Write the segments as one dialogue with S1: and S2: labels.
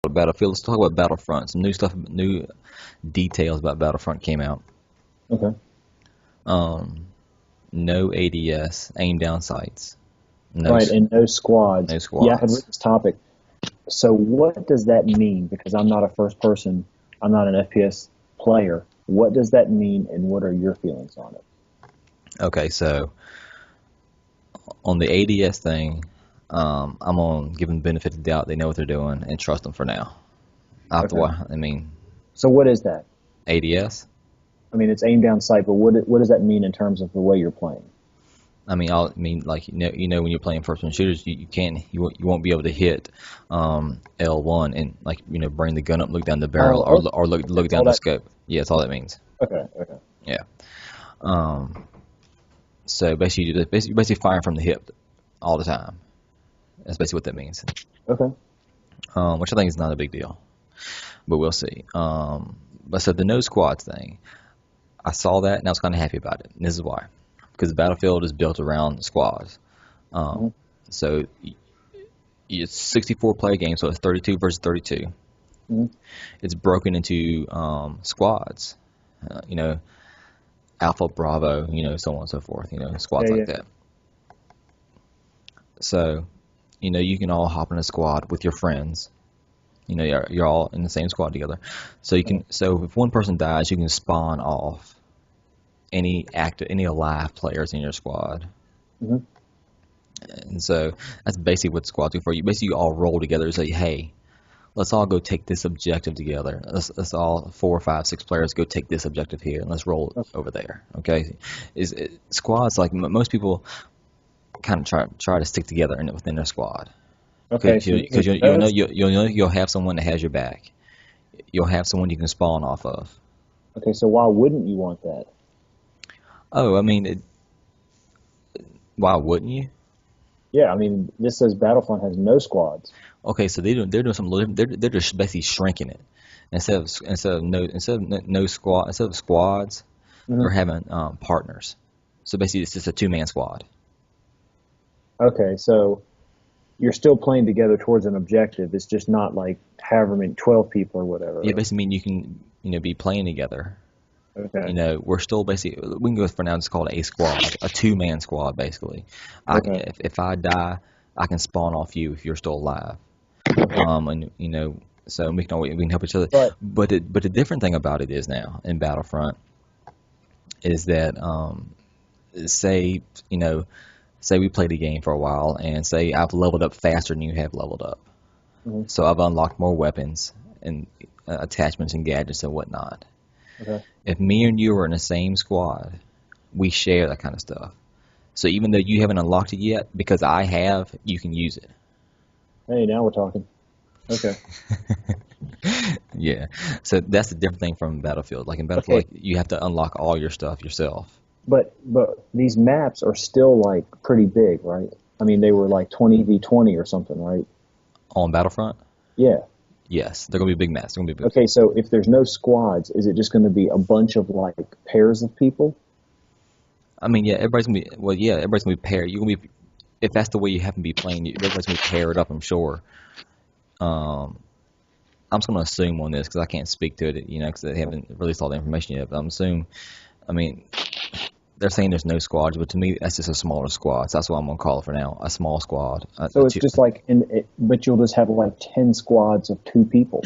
S1: about Battlefield. Let's talk about Battlefront. Some new stuff, new details about Battlefront came out.
S2: Okay.
S1: No ADS, aim down sights. No,
S2: Right, and no squads.
S1: no
S2: Yeah, I had written
S1: squads.
S2: this topic. So what does that mean? Because I'm not a first person, I'm not an FPS player. What does that mean, and what are your feelings on it?
S1: Okay, so on the ADS thing, I'm gonna give them the benefit of the doubt. They know what they're doing and trust them for now. After
S2: Okay.
S1: what I mean,
S2: So what is that?
S1: ADS.
S2: I mean, it's aim down sight, but what does that mean in terms of the way you're playing?
S1: I mean, like when you're playing first-person shooters, you can't, you won't be able to hit L1 and like bring the gun up, look down the barrel,
S2: Oh,
S1: or look
S2: that's all
S1: down the
S2: that.
S1: scope. Yeah, that's all that means.
S2: Okay, okay,
S1: Yeah. Um. So basically, basically firing from the hip all the time. That's basically what that means.
S2: okay.
S1: Which I think is not a big deal, but we'll see. But so the no squads thing, I saw that and I was kind of happy about it. And this is why, because Battlefield is built around squads.
S2: hmm
S1: Um, so it's 64 player game, so it's 32 versus 32.
S2: hmm
S1: It's broken into squads. You know, Alpha, Bravo, so on and so forth.
S2: Yeah,
S1: Squads like
S2: yeah.
S1: that. So, you can all hop in a squad with your friends. You're all in the same squad together. So you
S2: Mhm.
S1: can. So if one person dies, you can spawn off any alive players in your squad.
S2: Mhm.
S1: And so that's basically what squads do for you. Basically, you all roll together and say, "Hey, let's all go take this objective together. Let's all 4, 5, 6 players go take this objective here, and let's roll
S2: Okay.
S1: over there." Okay, squads like most people kind of try to stick together within their squad
S2: Okay,
S1: because
S2: so
S1: you,
S2: these are
S1: because
S2: those.
S1: you'll know you'll have someone that has your back. You'll have someone you can spawn off of.
S2: Okay, so why wouldn't you want that?
S1: Oh, I mean, why wouldn't you?
S2: Yeah, I mean, this says Battlefront has no squads.
S1: Okay, so they're doing something. They're just basically shrinking it. Instead of squads, they're
S2: hmm
S1: having partners. So basically, it's just a two-man squad.
S2: Okay, so you're still playing together towards an objective. It's just not like however many 12 people or
S1: Yeah,
S2: whatever.
S1: basically mean you can be playing together.
S2: Okay,
S1: We're still basically we can go for now. It's called a squad, a two-man squad basically.
S2: okay,
S1: If I die, I can spawn off you if you're still alive.
S2: okay.
S1: And so we can help each other.
S2: But
S1: But the different thing about it is now in Battlefront is that say you know say we played a game for a while and say I've leveled up faster than you have leveled up.
S2: mhm,
S1: So I've unlocked more weapons and attachments and gadgets and whatnot.
S2: okay,
S1: If me and you are in the same squad, we share that kind of stuff. So even though you haven't unlocked it yet, because I have, you can use it.
S2: hey, now we're talking. Okay,
S1: Yeah. So that's the different thing from Battlefield. Like in Battlefield,
S2: okay.
S1: like you have to unlock all your stuff yourself.
S2: But these maps are still like pretty big, right? I mean, they were like 20v20 or something, right?
S1: On Battlefront,
S2: Yeah.
S1: yes, they're gonna be big maps. They're gonna be big.
S2: Okay, so if there's no squads, is it just going to be a bunch of like pairs of people?
S1: I mean, yeah, everybody's gonna be paired. You're gonna be if that's the way you happen to be playing, everybody's gonna be paired up. I'm sure. Um, I'm just gonna assume on this because I can't speak to it, because they haven't released all the information yet. But I'm assuming. I mean, they're saying there's no squads, but to me, that's just a smaller squad. So that's what I'm gonna call it for now, a small squad.
S2: So it's just like, but you'll just have like 10 squads of 2 people.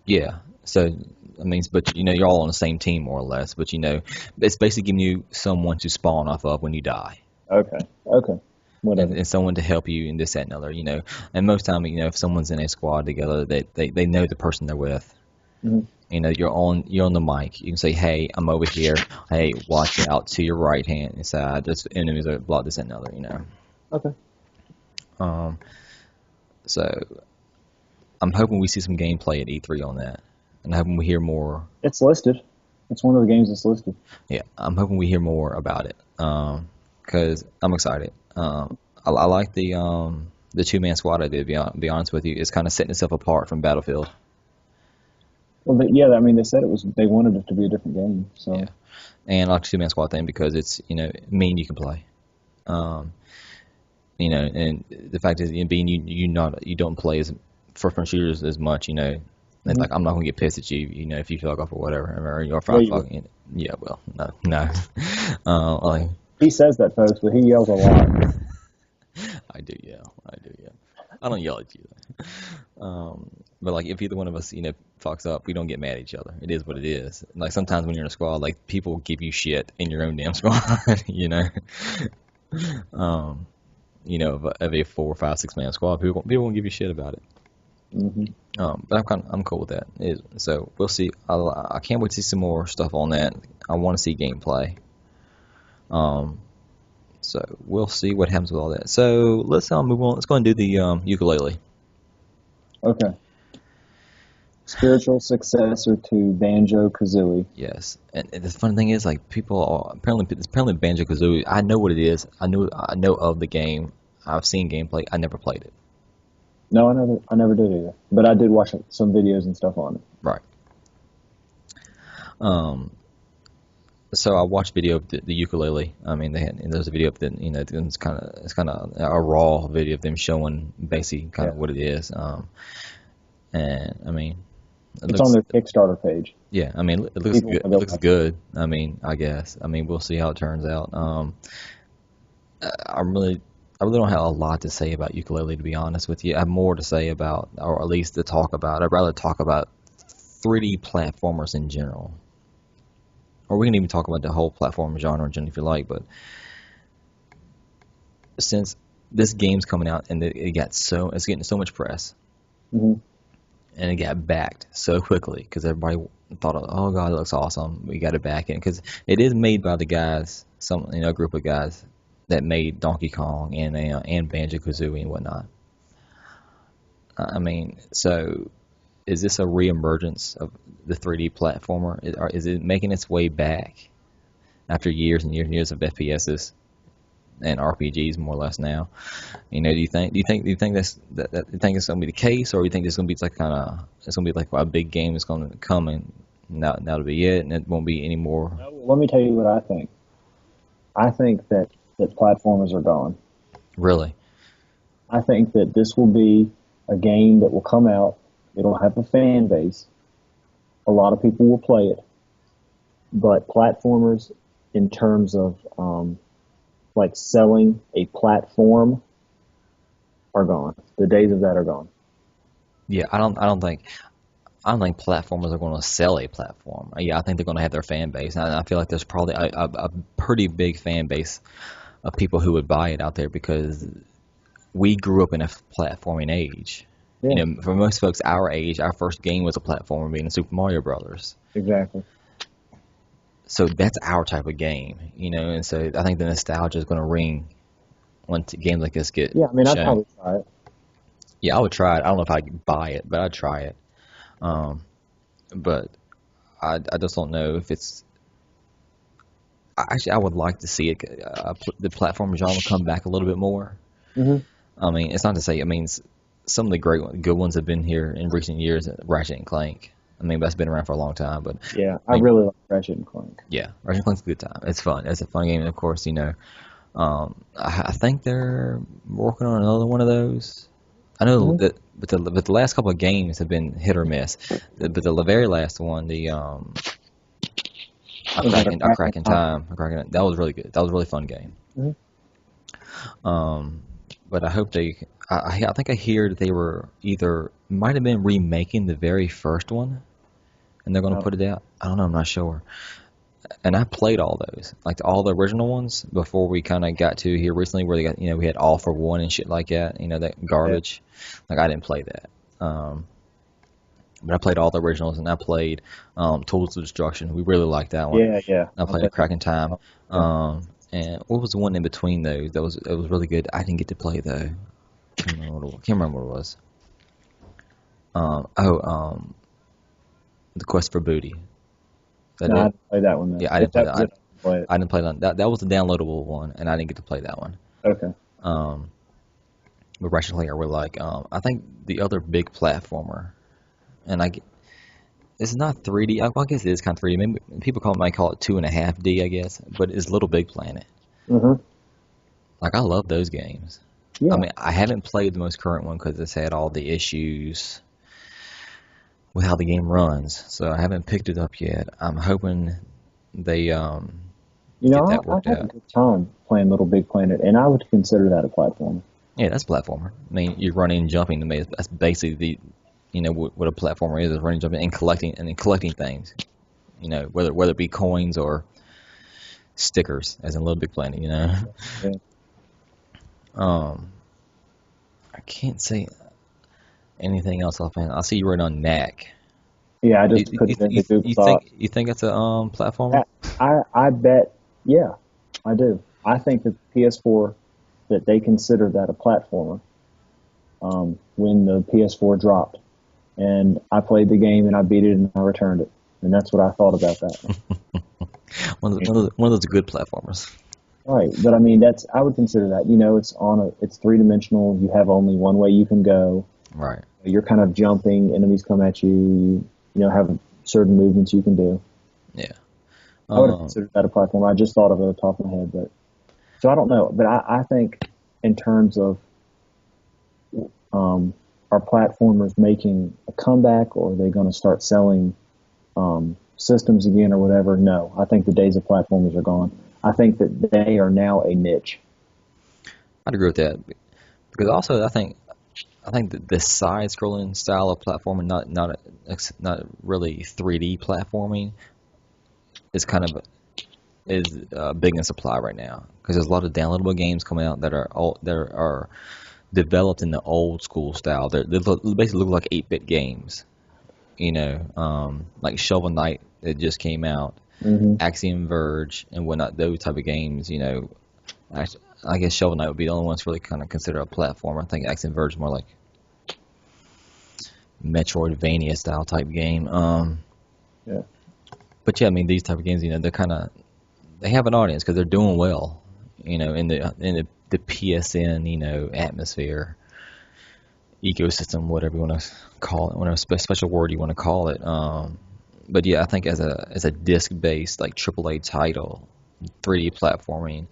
S1: Yeah. So I mean, but you're all on the same team more or less. But it's basically giving you someone to spawn off of when you die,
S2: Okay, okay, whatever.
S1: and someone to help you in this, that, and other. And most time, if someone's in a squad together, they know the person they're with.
S2: hmm
S1: You're on the mic. You can say, "Hey, I'm over here. Hey, watch out to your right hand side. There's enemies that block this and another."
S2: Okay.
S1: Um. So I'm hoping we see some gameplay at E3 on that, and I'm hoping we hear more.
S2: It's listed. It's one of the games that's listed.
S1: Yeah, I'm hoping we hear more about it. Because I'm excited. I like the two-man squad idea. Be honest with you, it's kind of setting itself apart from Battlefield.
S2: Well, yeah, I mean, they said they wanted it to be a different game.
S1: Yeah,
S2: So,
S1: and I like the two-man squad thing because it's me and you can play. Um, and the fact is, being you don't play as first-person shooters as much, It's
S2: Hmm.
S1: like I'm not gonna get pissed at you, if you fuck off or whatever, or you're
S2: Yeah,
S1: five
S2: you will.
S1: fucking. Yeah, well, no, no. Like
S2: He says that, folks, but he yells a lot.
S1: I do yell, I do yell. I don't yell at you though. But like if either one of us, fucks up, we don't get mad at each other. It is what it is. Like sometimes when you're in a squad, like people give you shit in your own damn squad, Um, of a 4, 5, 6 man squad, people won't give you shit about it.
S2: Hmm.
S1: But I'm cool with that. So we'll see. I can't wait to see some more stuff on that. I want to see gameplay. Um, so we'll see what happens with all that. So let's move on. Let's go and do the ukulele.
S2: Okay. Spiritual successor to Banjo Kazooie.
S1: Yes, and the funny thing is, like people are, apparently Banjo Kazooie. I know what it is. I know of the game. I've seen gameplay. I never played it.
S2: No, I never did either. But I did watch some videos and stuff on it.
S1: Right. Um, So I watched video of the ukulele. I mean, there's a video of the it's kind of a raw video of them showing basically kind
S2: Yeah.
S1: of what it is. And I mean, it
S2: It's on
S1: looks
S2: their Kickstarter page.
S1: yeah. I mean, it looks
S2: People
S1: good.
S2: want
S1: It
S2: to go
S1: looks
S2: watch
S1: good. I mean, I guess. I mean, we'll see how it turns out. I really don't have a lot to say about ukulele, to be honest with you. I have more to say about, or at least to talk about. I'd rather talk about 3D platformers in general. Or we can even talk about the whole platform genre if you like, but since this game's coming out and it's getting so much press
S2: it. Hmm.
S1: and it got backed so quickly because everybody thought, oh god, it looks awesome. We got it back in because it is made by the guys, a group of guys that made Donkey Kong and Banjo Kazooie and whatnot. I mean, so is this a reemergence of the 3D platformer? Is it making its way back after years and years and years of FPSs and RPGs, more or less now? Do you think you think it's gonna be the case, or you think it's gonna be it's gonna be like a big game that's gonna come and that'll be it, and it won't be any more?
S2: Let me tell you what I think. I think that platformers are gone.
S1: Really?
S2: I think that this will be a game that will come out. It'll have a fan base. A lot of people will play it. But platformers, in terms of like selling a platform, are gone. The days of that are gone.
S1: Yeah, I don't think platformers are going to sell a platform. Yeah, I think they're going to have their fan base, and I feel like there's probably a pretty big fan base of people who would buy it out there because we grew up in a platforming age.
S2: Yeah,
S1: For most folks our age, our first game was a platformer, being Super Mario Brothers.
S2: exactly.
S1: So that's our type of game, and so I think the nostalgia is going to ring when games like this get
S2: Yeah, I mean, I'd
S1: shown.
S2: probably try it.
S1: Yeah, I would try it. I don't know if I'd buy it, but I'd try it. Um, but I just don't know if it's. Actually, I would like to see the platform genre come back a little bit more.
S2: Hmm.
S1: I mean, it's not to say. I mean, some of the good ones have been here in recent years. Ratchet and Clank. I mean, that's been around for a long time. But
S2: Yeah,
S1: I
S2: I
S1: mean,
S2: really like Ratchet and Clank.
S1: yeah, Ratchet and Clank's a good time. It's fun. It's a fun game, and of course, I think they're working on another one of those. I know
S2: Hmm.
S1: that, but the last couple of games have been hit or miss. But the very last one, the
S2: Was that a
S1: A
S2: cracking
S1: Crack in
S2: time?
S1: Time, that was really good. That was a really fun game.
S2: Hmm.
S1: But I hope I think I hear that they were either might have been remaking the very first one, and they're going to
S2: No.
S1: put it out. I don't know. I'm not sure. And I played all those, like all the original ones, before we kind of got to here recently, where they got, we had All for One and shit like that, that
S2: Yeah.
S1: garbage. Like I didn't play that, but I played all the originals, and I played Tools of Destruction. We really liked that one.
S2: Yeah, yeah.
S1: I
S2: I
S1: played A
S2: bet.
S1: Crack in Time,
S2: Yeah.
S1: and what was the one in between those? It was really good. I didn't get to play though. Can't remember what it was. The Quest for Booty. That
S2: No, I
S1: it?
S2: didn't play that one then.
S1: Yeah, I
S2: If
S1: didn't play
S2: that
S1: that.
S2: was it, I didn't play it.
S1: I didn't play that. That was the downloadable one, and I didn't get to play that one.
S2: Okay.
S1: Um, but Ratchet and Clank, I really like. I think the other big platformer, and it's not 3D. I guess it is kind of 3D. Maybe people might call it 2.5D, I guess. But it's Little Big Planet.
S2: Hmm.
S1: Like I love those games. I
S2: Yeah.
S1: mean, I haven't played the most current one because it's had all the issues with how the game runs, so I haven't picked it up yet. I'm hoping they
S2: You
S1: get
S2: know,
S1: that
S2: I
S1: worked
S2: had a
S1: out.
S2: good time playing Little Big Planet, and I would consider that a platform.
S1: Yeah, that's a platformer. I mean, you're running and jumping. To me, that's basically the, what a platformer is running, jumping, and then collecting things. Whether it be coins or stickers, as in Little Big Planet.
S2: Yeah.
S1: Um, I can't say anything else offhand. I see you right on Knack.
S2: Yeah, I
S1: You,
S2: just put
S1: you,
S2: it into
S1: you,
S2: Google
S1: you think
S2: Docs.
S1: you think it's a platformer?
S2: I bet, yeah, I do. I think that PS4, that they considered that a platformer when the PS4 dropped. And I played the game and I beat it and I returned it. And that's what I thought about that.
S1: One of those good platformers.
S2: Right, but I mean, I would consider that. It's three dimensional. You have only one way you can go.
S1: Right.
S2: You're kind of jumping. Enemies come at you. Have certain movements you can do.
S1: Yeah.
S2: I would have
S1: Um,
S2: considered that a platform. I just thought of it off the top of my head, but so I don't know. But I think in terms of um, are platformers making a comeback, or are they going to start selling systems again, or whatever? No, I think the days of platformers are gone. I think that they are now a niche.
S1: I'd agree with that because also I think that the side-scrolling style of platforming, not really 3D platforming, is kind of is big in supply right now because there's a lot of downloadable games coming out that are developed in the old school style. They basically look like 8-bit games. Like Shovel Knight that just came out,
S2: Hmm.
S1: Axiom Verge, and whatnot. Those type of games. I guess Shovel Knight would be the only ones really kind of consider a platform. I think Axiom Verge is more like Metroidvania style type game.
S2: Yeah.
S1: But yeah, I mean these type of games, they have an audience because they're doing well, in the PSN, atmosphere, ecosystem, whatever you want to call it, whatever special word you want to call it. But yeah, I think as a disc based like AAA title, 3D platforming,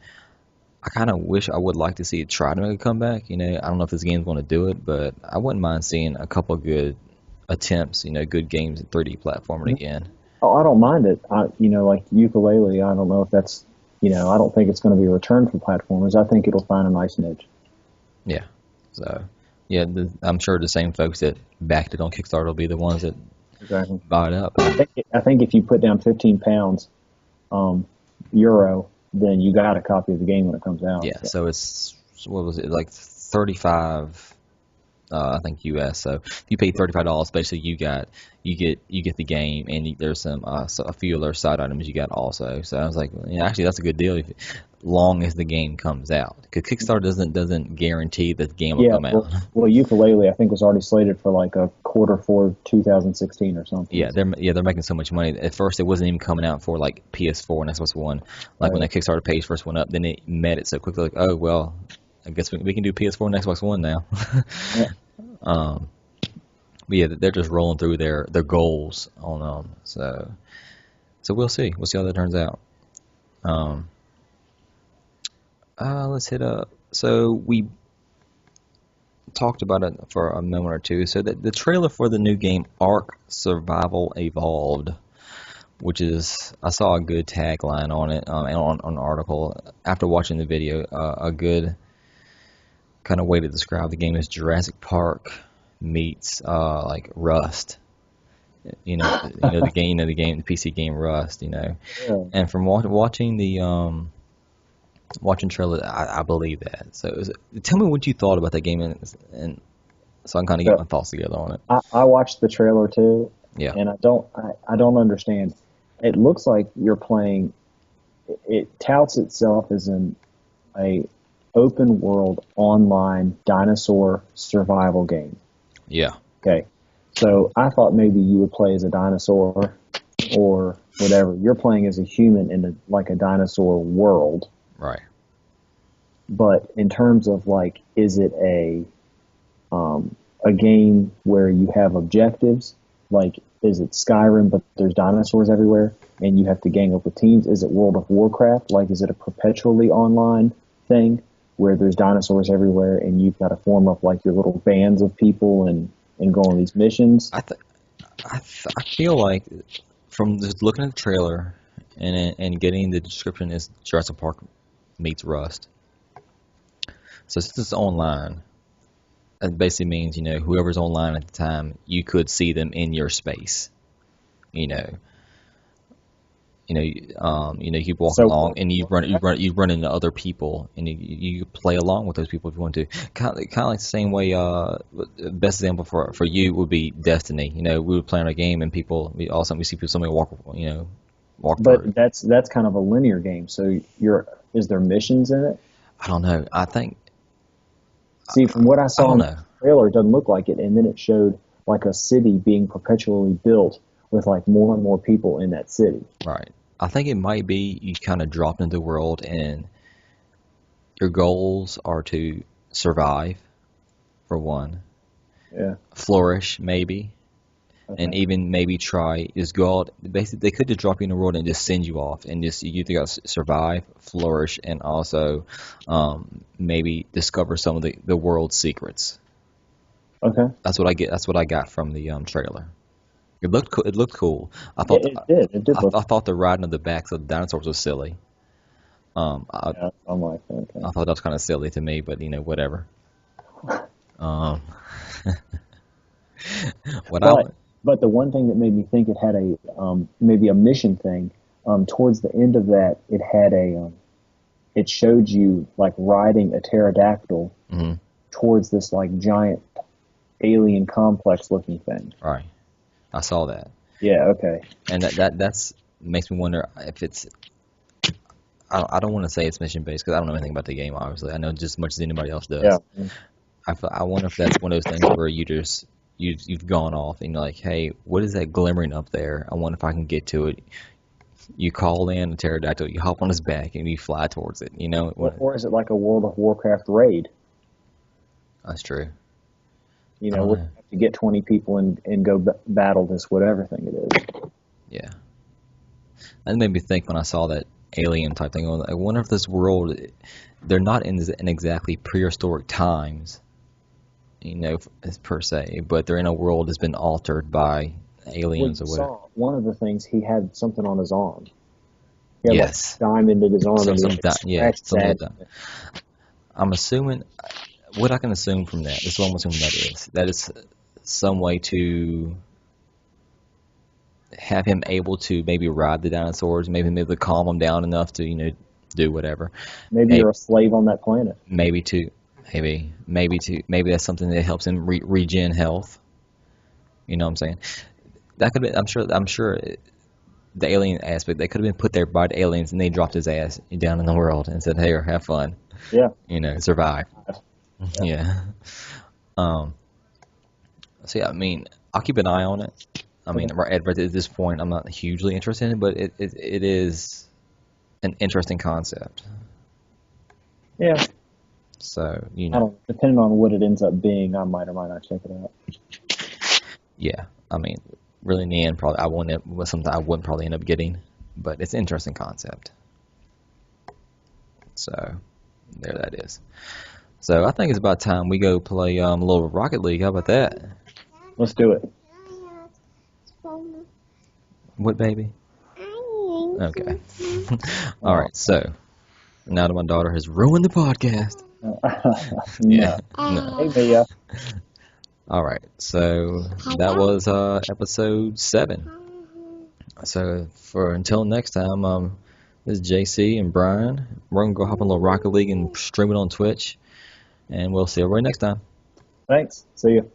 S1: I kind of wish I would like to see it try to make a comeback. I don't know if this game's going to do it, but I wouldn't mind seeing a couple good attempts, good games in 3D platforming
S2: Mhm.
S1: again.
S2: Oh, I don't mind it. Like ukulele. I don't know if that's. I don't think it's going to be a return for platformers. I think it'll find a nice niche.
S1: Yeah. So, yeah, I'm sure the same folks that backed it on Kickstarter will be the ones that
S2: Exactly.
S1: buy it up.
S2: I think if you put down 15 pounds, um, euro, then you got a copy of the game when it comes out.
S1: Yeah.
S2: So
S1: So what was it, like 35? I think US. So if you pay $35, basically you get the game, and there's a few other side items you got also. So I was like, yeah, actually that's a good deal, long as the game comes out. Because Kickstarter doesn't guarantee that the game will
S2: yeah,
S1: come out.
S2: well, ukulele I think was already slated for like a quarter for 2016 or something.
S1: They're making so much money. At first, it wasn't even coming out for like PS4 and Xbox One. Like when
S2: Right.
S1: that Kickstarter page first went up, then it met it so quickly. Like, oh well, I guess we can do PS4 and Xbox One now.
S2: Yeah.
S1: um, but yeah, they're just rolling through their goals on them. So we'll see. We'll see how that turns out. Um, let's hit up. So we talked about it for a moment or two. So the trailer for the new game Ark Survival Evolved, which is, I saw a good tagline on it, and on an article after watching the video. A good kind of way to describe the game is Jurassic Park meets like Rust. The PC game Rust.
S2: Yeah.
S1: And from watching trailer, I believe that. So tell me what you thought about that game, and so I can kind of get
S2: So
S1: my thoughts together on it.
S2: I watched the trailer too,
S1: Yeah,
S2: and I don't understand. It looks like you're playing. It touts itself as a open world online dinosaur survival game.
S1: yeah,
S2: Okay, so I thought maybe you would play as a dinosaur or whatever. You're playing as a human in like a dinosaur world.
S1: right,
S2: But in terms of like, is it a game where you have objectives? Like, is it Skyrim, but there's dinosaurs everywhere and you have to gang up with teams? Is it World of Warcraft? Like, is it a perpetually online thing? where there's dinosaurs everywhere, and you've got to form up like your little bands of people and go on these missions.
S1: I feel like from just looking at the trailer and getting the description is Jurassic Park meets Rust. So since it's online, it basically means whoever's online at the time, you could see them in your space. You know, you walk
S2: So
S1: along and you run into other people, and you play along with those people if you want to. Kind of like the same way. Best example for you would be Destiny. We would play on a game, and all of a sudden we see somebody walk through.
S2: but that's kind of a linear game. So is there missions in it?
S1: I don't know. I think
S2: See, from what I
S1: I
S2: saw
S1: don't
S2: in
S1: know.
S2: the trailer, it doesn't look like it. And then it showed like a city being perpetually built with like more and more people in that city.
S1: Right. I think it might be you kind of dropped into the world, and your goals are to survive, for one,
S2: Yeah.
S1: flourish maybe, and
S2: Okay.
S1: even maybe try just go out. Basically, they could just drop you in the world and just send you off, and just you either got to survive, flourish, and also maybe discover some of the world's secrets.
S2: Okay.
S1: That's what I get. That's what I got from the trailer. It looked cool. It looked cool. I
S2: Yeah,
S1: thought
S2: it did. It did look.
S1: I thought the riding of the backs of the dinosaurs was silly.
S2: Yeah, I'm like, okay.
S1: I thought that was kind of silly to me, but whatever. Um, what I
S2: But the one thing that made me think it had a maybe a mission thing. Towards the end of that, it had it showed you like riding a pterodactyl
S1: mhm,
S2: towards this like giant alien complex looking thing.
S1: right, I saw that,
S2: Yeah. Okay.
S1: and that's makes me wonder if it's. I don't want to say it's mission based because I don't know anything about the game. Obviously, I know just as much as anybody else does.
S2: Yeah.
S1: I wonder if that's one of those things where you've gone off and you're like, hey, what is that glimmering up there? I wonder if I can get to it. You call in a pterodactyl, you hop on his back, and you fly towards it.
S2: Or is it like a World of Warcraft raid?
S1: That's true. I
S2: Where
S1: don't
S2: you
S1: know.
S2: have to get 20 people and go battle this whatever thing it is.
S1: Yeah, that made me think when I saw that alien type thing. I wonder if this world, they're not in exactly prehistoric times, per se, but they're in a world that's been altered by
S2: Well,
S1: aliens
S2: you
S1: or whatever.
S2: saw one of the things he had something on his arm. He had like
S1: Yes,
S2: a diamond in his arm and he like
S1: yeah,
S2: scratched
S1: something like
S2: that.
S1: that. I'm assuming what I can assume from that. This is what I'm assuming that is. That is some way to have him able to maybe ride the dinosaurs, maybe to calm them down enough to do whatever.
S2: Maybe
S1: Maybe,
S2: you're a slave on that planet.
S1: maybe to maybe that's something that helps him regen health. You know what I'm saying? That could be. I'm sure the alien aspect they could have been put there by the aliens, and they dropped his ass down in the world and said, "Here, have fun.
S2: Yeah.
S1: Survive."
S2: Yeah.
S1: Yeah. Um. So yeah, I mean, I'll keep an eye on it. I mean,
S2: Okay.
S1: right at this point, I'm not hugely interested in it, but it is an interesting concept.
S2: Yeah.
S1: So
S2: I don't. Depending on what it ends up being, I might or might not check it out.
S1: yeah. I mean, really, in the end, probably I wouldn't. Was something I wouldn't probably end up getting, but it's an interesting concept. So there that is. So I think it's about time we go play a little Rocket League. How about that?
S2: Let's do it.
S1: What, baby? Okay. All right. So now that my daughter has ruined the podcast.
S2: No.
S1: No.
S2: Hey, Mia.
S1: All right. So that was episode 7. So until next time, this is JC and Brian. We're gonna go hop on a little Rocket League and stream it on Twitch, and we'll see everybody next time.
S2: Thanks. See you.